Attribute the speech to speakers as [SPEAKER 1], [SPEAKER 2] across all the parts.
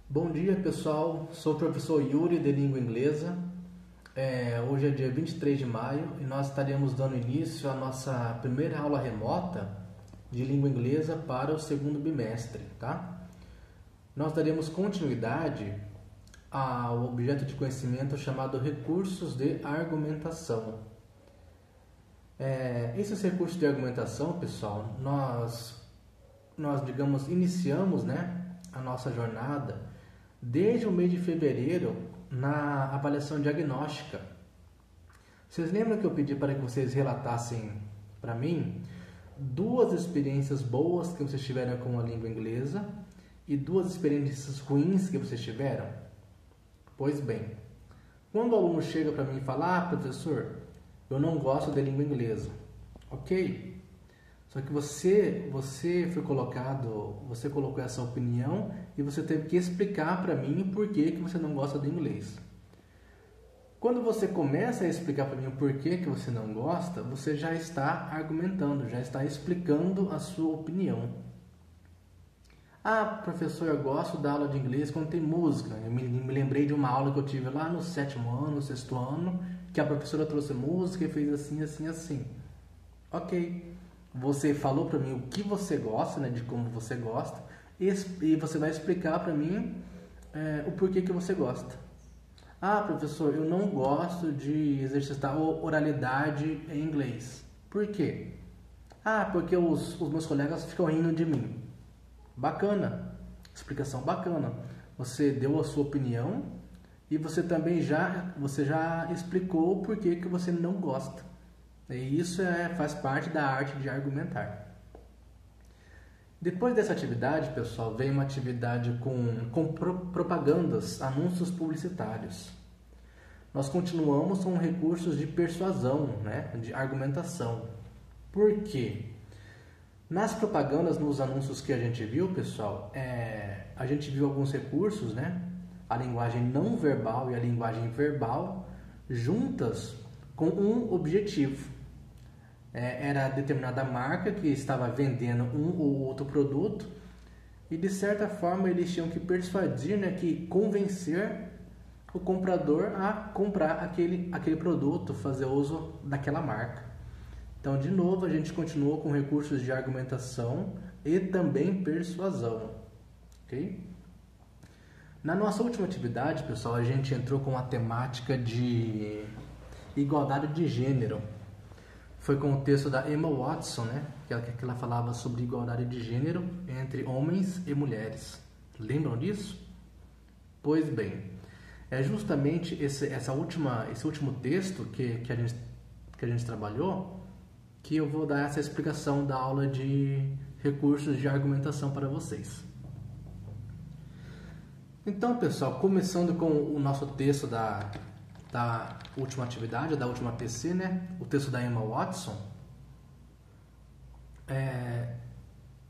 [SPEAKER 1] Bom dia, pessoal. Sou o professor Yuri de Língua Inglesa. Hoje é dia 23 de maio e nós estaremos dando início à nossa primeira aula remota de língua inglesa para o segundo bimestre, tá? Nós daremos continuidade ao objeto de conhecimento chamado recursos de argumentação. Esses recursos de argumentação, pessoal, nós iniciamos, a nossa jornada desde o mês de fevereiro na avaliação diagnóstica. Vocês lembram que eu pedi para que vocês relatassem para mim duas experiências boas que vocês tiveram com a língua inglesa e duas experiências ruins que vocês tiveram? Pois bem, quando o aluno chega para mim e fala: professor, eu não gosto da língua inglesa. Ok, só que você colocou essa opinião e você teve que explicar para mim o porquê que você não gosta do inglês. Quando você começa a explicar para mim o porquê que você não gosta, você já está argumentando, já está explicando a sua opinião. Professor, eu gosto da aula de inglês quando tem música. Eu me lembrei de uma aula que eu tive lá no 7º ano, no 6º ano, que a professora trouxe música e fez assim, assim, assim. Ok. Você falou para mim o que você gosta, de como você gosta, e você vai explicar para mim o porquê que você gosta. Professor, eu não gosto de exercitar oralidade em inglês. Por quê? Porque os meus colegas ficam rindo de mim. Bacana, explicação bacana. Você deu a sua opinião e você também já explicou o porquê que você não gosta. E isso faz parte da arte de argumentar. Depois dessa atividade, pessoal, vem uma atividade com propagandas, anúncios publicitários. Nós continuamos com recursos de persuasão, de argumentação. Por quê? Nas propagandas, nos anúncios que a gente viu, pessoal, a gente viu alguns recursos, a linguagem não verbal e a linguagem verbal, juntas com um objetivo. Era determinada marca que estava vendendo um ou outro produto e, de certa forma, eles tinham que persuadir, que convencer o comprador a comprar aquele produto, fazer uso daquela marca. Então, de novo, a gente continuou com recursos de argumentação e também persuasão. Ok? Na nossa última atividade, pessoal, a gente entrou com a temática de igualdade de gênero. Foi com o texto da Emma Watson, que ela falava sobre igualdade de gênero entre homens e mulheres. Lembram disso? Pois bem, é justamente esse último texto que a gente trabalhou que eu vou dar essa explicação da aula de recursos de argumentação para vocês. Então, pessoal, começando com o nosso texto da última atividade, da última PC, o texto da Emma Watson,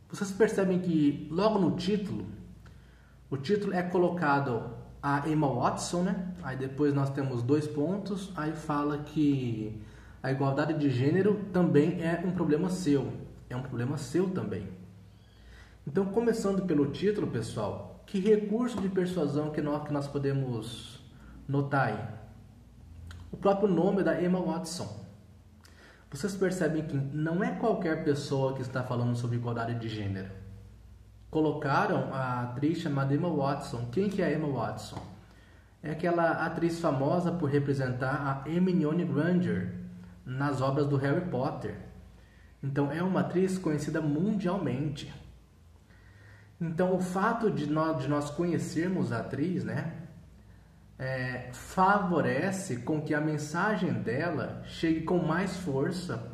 [SPEAKER 1] vocês percebem que logo no título, o título é colocado a Emma Watson, aí depois nós temos 2 pontos, aí fala que a igualdade de gênero também é um problema seu, também. Então, começando pelo título, pessoal, que recurso de persuasão que nós podemos notar aí? O próprio nome da Emma Watson. Vocês percebem que não é qualquer pessoa que está falando sobre igualdade de gênero. Colocaram a atriz chamada Emma Watson. Quem que é a Emma Watson? É aquela atriz famosa por representar a Hermione Granger nas obras do Harry Potter. Então, é uma atriz conhecida mundialmente. Então, o fato de nós conhecermos a atriz, favorece com que a mensagem dela chegue com mais força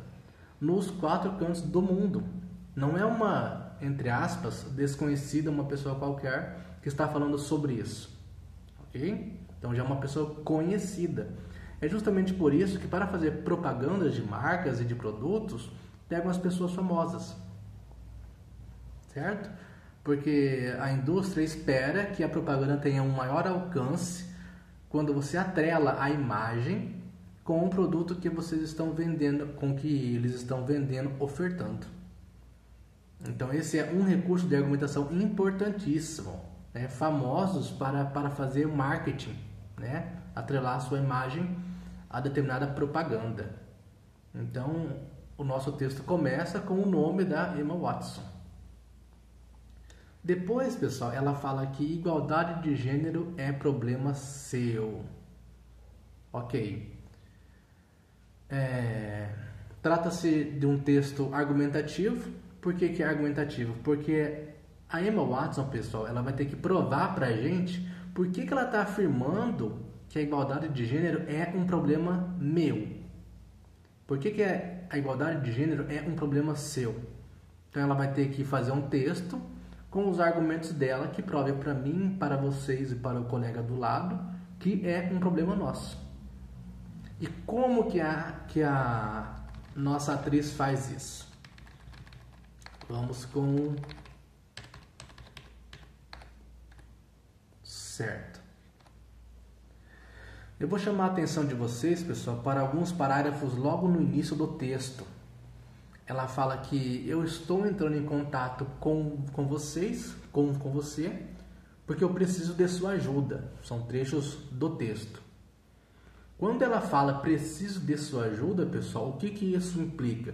[SPEAKER 1] nos 4 cantos do mundo. Não é uma, entre aspas, desconhecida, uma pessoa qualquer que está falando sobre isso. Ok? Então já é uma pessoa conhecida. É justamente por isso que, para fazer propagandas de marcas e de produtos, pegam as pessoas famosas. Certo? Porque a indústria espera que a propaganda tenha um maior alcance quando você atrela a imagem com o produto que vocês estão vendendo, com que eles estão vendendo, ofertando. Então esse é um recurso de argumentação importantíssimo. né, famosos para fazer marketing, né, atrelar a sua imagem a determinada propaganda. Então, o nosso texto começa com o nome da Emma Watson. Depois, pessoal, ela fala que igualdade de gênero é problema seu. Ok. Trata-se de um texto argumentativo. Por que é argumentativo? Porque a Emma Watson, pessoal, ela vai ter que provar pra gente por que ela está afirmando que a igualdade de gênero é um problema meu. Por que a igualdade de gênero é um problema seu? Então ela vai ter que fazer um texto com os argumentos dela que prove para mim, para vocês e para o colega do lado que é um problema nosso. E como que a nossa atriz faz isso? Vamos com... Certo. Eu vou chamar a atenção de vocês, pessoal, para alguns parágrafos logo no início do texto. Ela fala que eu estou entrando em contato com vocês, com você, porque eu preciso de sua ajuda. São trechos do texto. Quando ela fala preciso de sua ajuda, pessoal, o que isso implica?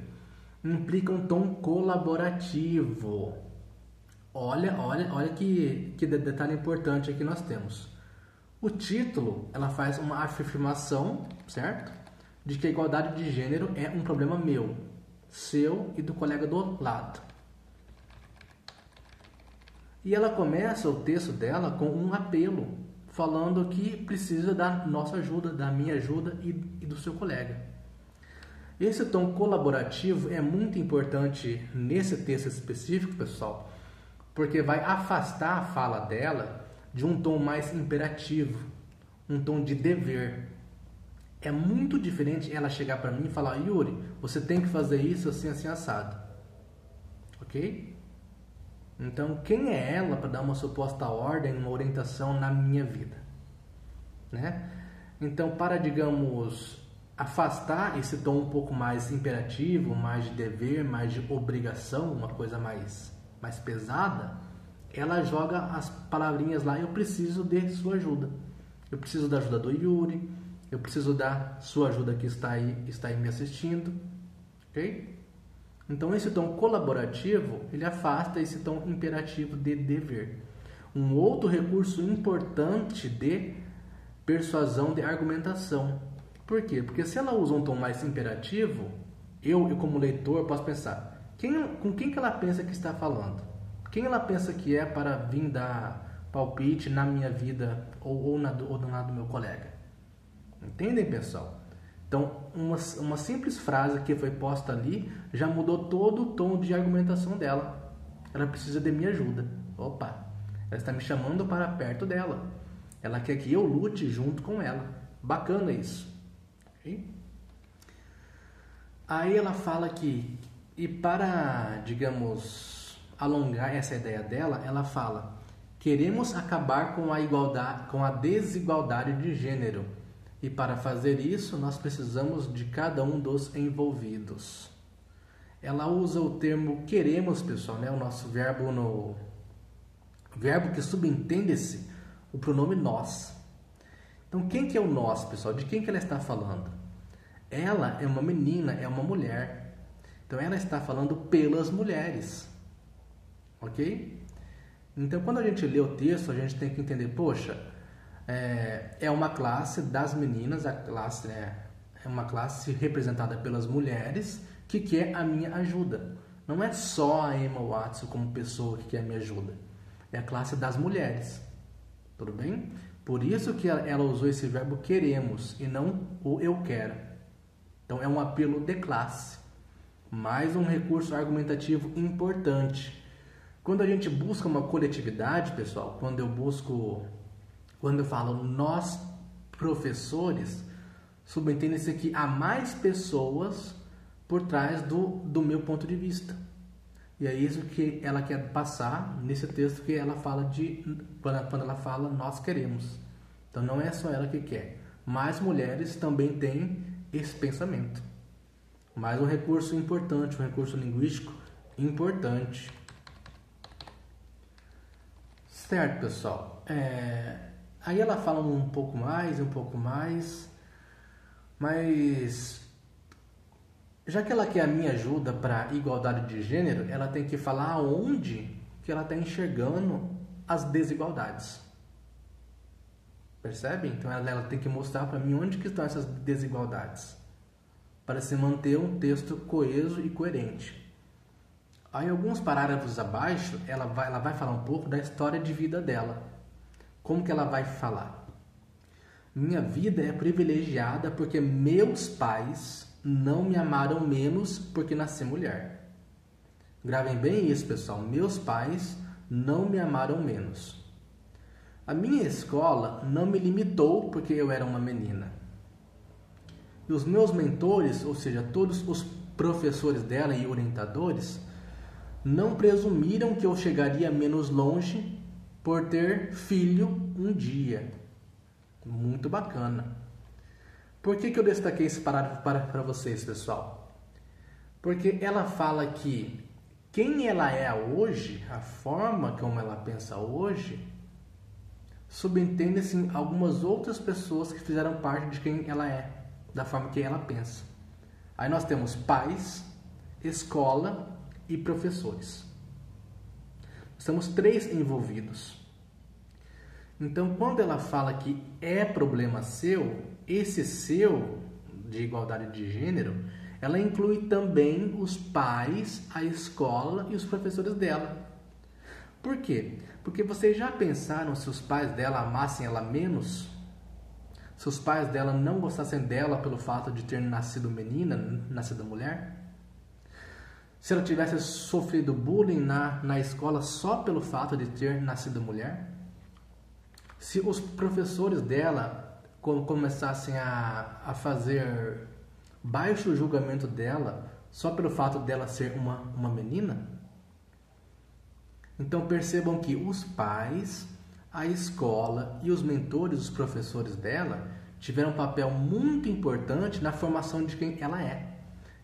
[SPEAKER 1] Implica um tom colaborativo. Olha que detalhe importante aqui nós temos. O título, ela faz uma afirmação, certo? De que a igualdade de gênero é um problema meu, seu e do colega do lado. E ela começa o texto dela com um apelo, falando que precisa da nossa ajuda, da minha ajuda e do seu colega. Esse tom colaborativo é muito importante nesse texto específico, pessoal, porque vai afastar a fala dela de um tom mais imperativo, um tom de dever. É muito diferente ela chegar para mim e falar: Yuri, você tem que fazer isso assim, assim, assado. Ok? Então, quem é ela para dar uma suposta ordem, uma orientação na minha vida? Né? Então, para, digamos, afastar esse tom um pouco mais imperativo, mais de dever, mais de obrigação, uma coisa mais pesada, ela joga as palavrinhas lá: eu preciso de sua ajuda. Eu preciso da ajuda do Yuri. Eu preciso da sua ajuda que está aí me assistindo. Ok? Então, esse tom colaborativo, ele afasta esse tom imperativo de dever. Um outro recurso importante de persuasão, de argumentação. Por quê? Porque se ela usa um tom mais imperativo, eu como leitor, posso pensar: com quem que ela pensa que está falando? Quem ela pensa que é para vir dar palpite na minha vida ou na do meu colega? Entendem, pessoal? Então, uma simples frase que foi posta ali já mudou todo o tom de argumentação dela. Ela precisa de minha ajuda. Opa, ela está me chamando para perto dela. Ela quer que eu lute junto com ela. Bacana isso. Okay? Aí ela fala que, e para, digamos, alongar essa ideia dela, ela fala: queremos acabar com a igualdade, com a desigualdade de gênero. E para fazer isso, nós precisamos de cada um dos envolvidos. Ela usa o termo queremos, pessoal, né? O nosso verbo verbo que subentende-se o pronome nós. Então, quem que é o nós, pessoal? De quem que ela está falando? Ela é uma menina, é uma mulher. Então, ela está falando pelas mulheres. Ok? Então, quando a gente lê o texto, a gente tem que entender: poxa, é uma classe das meninas, a classe é uma classe representada pelas mulheres que quer a minha ajuda. Não é só a Emma Watson como pessoa que quer a minha ajuda. É a classe das mulheres. Tudo bem? Por isso que ela usou esse verbo queremos e não o eu quero. Então é um apelo de classe. Mais um recurso argumentativo importante. Quando a gente busca uma coletividade, pessoal, quando eu falo nós, professores, subentende-se que há mais pessoas por trás do meu ponto de vista. E é isso que ela quer passar nesse texto que ela fala quando ela fala nós queremos. Então não é só ela que quer. Mais mulheres também têm esse pensamento. Mais um recurso importante, um recurso linguístico importante. Certo, pessoal. Aí ela fala um pouco mais, mas já que ela quer a minha ajuda para igualdade de gênero, ela tem que falar aonde que ela está enxergando as desigualdades. Percebe? Então ela tem que mostrar para mim onde que estão essas desigualdades, para se manter um texto coeso e coerente. Aí alguns parágrafos abaixo, ela vai falar um pouco da história de vida dela. Como que ela vai falar? Minha vida é privilegiada porque meus pais não me amaram menos porque nasci mulher. Gravem bem isso, pessoal. Meus pais não me amaram menos. A minha escola não me limitou porque eu era uma menina. E os meus mentores, ou seja, todos os professores dela e orientadores, não presumiram que eu chegaria menos longe por ter filho um dia. Muito bacana. Por que eu destaquei esse parágrafo para vocês, pessoal? Porque ela fala que quem ela é hoje, a forma como ela pensa hoje, subentende-se algumas outras pessoas que fizeram parte de quem ela é, da forma que ela pensa. Aí nós temos pais, escola e professores. Nós temos 3 envolvidos. Então, quando ela fala que é problema seu, esse seu de igualdade de gênero, ela inclui também os pais, a escola e os professores dela. Por quê? Porque vocês já pensaram se os pais dela amassem ela menos? Se os pais dela não gostassem dela pelo fato de ter nascido menina, nascido mulher? Se ela tivesse sofrido bullying na escola só pelo fato de ter nascido mulher? Se os professores dela começassem a fazer baixo julgamento dela só pelo fato dela ser uma menina? Então percebam que os pais, a escola e os mentores, os professores dela, tiveram um papel muito importante na formação de quem ela é.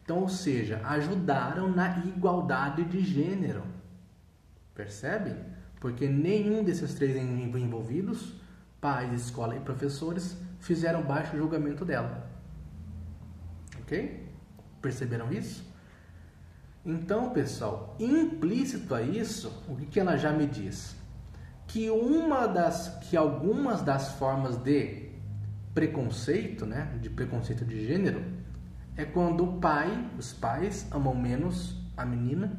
[SPEAKER 1] Então, ou seja, ajudaram na igualdade de gênero. Percebe? Porque nenhum desses 3 envolvidos, pais, escola e professores, fizeram baixo julgamento dela. Ok? Perceberam isso? Então, pessoal, implícito a isso, o que ela já me diz? Que algumas das formas de preconceito, né, de preconceito de gênero, é quando os pais amam menos a menina,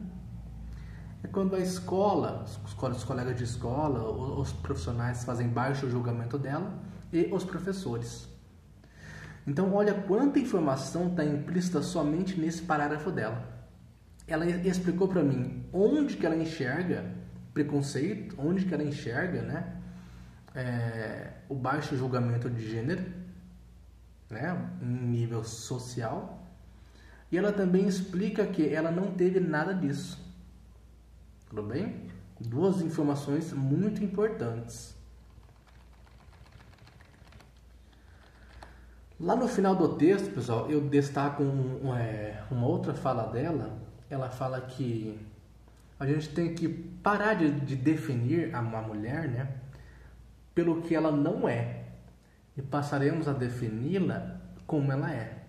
[SPEAKER 1] é quando a escola, os colegas de escola, os profissionais fazem baixo julgamento dela e os professores. Então, olha quanta informação está implícita somente nesse parágrafo dela. Ela explicou para mim onde que ela enxerga preconceito, onde que ela enxerga, né, o baixo julgamento de gênero, né, em nível social. E ela também explica que ela não teve nada disso. Tudo bem? 2 informações muito importantes. Lá no final do texto, pessoal, eu destaco uma outra fala dela. Ela fala que a gente tem que parar de definir uma mulher, né, pelo que ela não é, e passaremos a defini-la como ela é.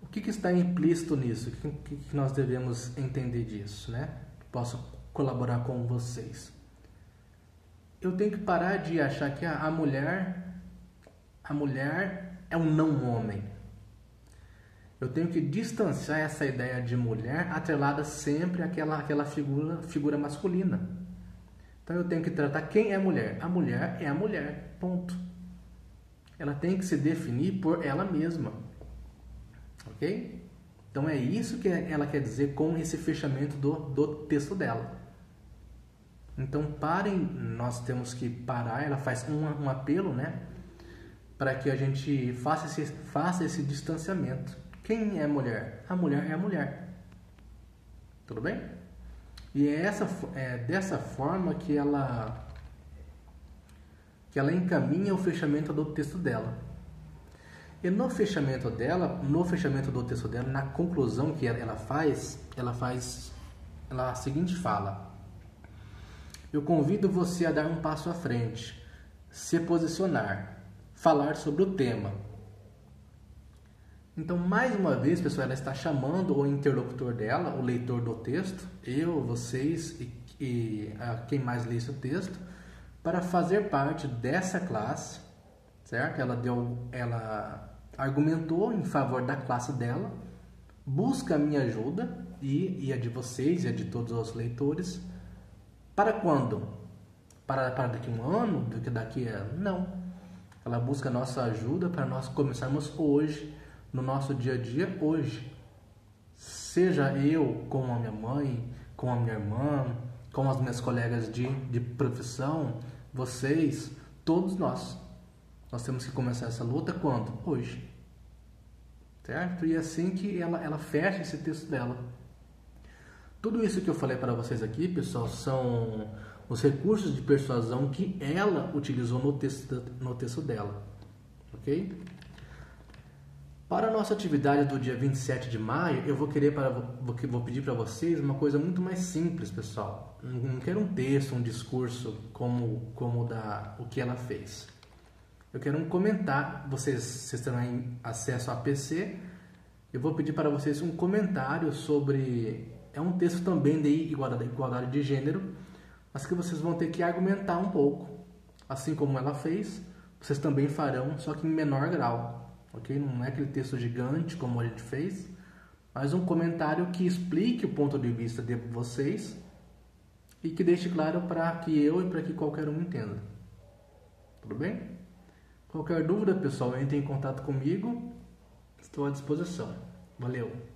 [SPEAKER 1] O que está implícito nisso? O que nós devemos entender disso, né? Posso colaborar com vocês. Eu tenho que parar de achar que a mulher é um não homem. Eu tenho que distanciar essa ideia de mulher atrelada sempre àquela figura masculina. Então eu tenho que tratar quem é a mulher. A mulher é a mulher, ponto. Ela tem que se definir por ela mesma. Ok? Então é isso que ela quer dizer com esse fechamento do texto dela. Então parem, nós temos que parar. Ela faz um apelo, né, para que a gente faça esse distanciamento. Quem é a mulher? A mulher é a mulher. Tudo bem? E é dessa forma que ela encaminha o fechamento do texto dela. E no fechamento do texto dela, na conclusão que ela faz a seguinte fala: Eu convido você a dar um passo à frente, se posicionar, falar sobre o tema. Então, mais uma vez, pessoal, ela está chamando o interlocutor dela, o leitor do texto, eu, vocês e quem mais lê esse texto, para fazer parte dessa classe, certo? Ela argumentou em favor da classe dela, busca a minha ajuda e a de vocês e a de todos os leitores. Para quando? Para daqui a um ano? Daqui a... Não. Ela busca a nossa ajuda para nós começarmos hoje, no nosso dia a dia, hoje. Seja eu com a minha mãe, com a minha irmã, com as minhas colegas de profissão, vocês, todos nós. Nós temos que começar essa luta quando? Hoje. Certo? E é assim que ela fecha esse texto dela. Tudo isso que eu falei para vocês aqui, pessoal, são os recursos de persuasão que ela utilizou no texto dela. Ok? Para a nossa atividade do dia 27 de maio, eu vou pedir para vocês uma coisa muito mais simples, pessoal. Não quero um texto, um discurso como o que ela fez. Eu quero um comentário. Vocês terão acesso a PC. Eu vou pedir para vocês um comentário sobre... É um texto também de igualdade de gênero, mas que vocês vão ter que argumentar um pouco. Assim como ela fez, vocês também farão, só que em menor grau. Ok? Não é aquele texto gigante como a gente fez, mas um comentário que explique o ponto de vista de vocês e que deixe claro para que eu e para que qualquer um entenda. Tudo bem? Qualquer dúvida, pessoal, entre em contato comigo. Estou à disposição. Valeu!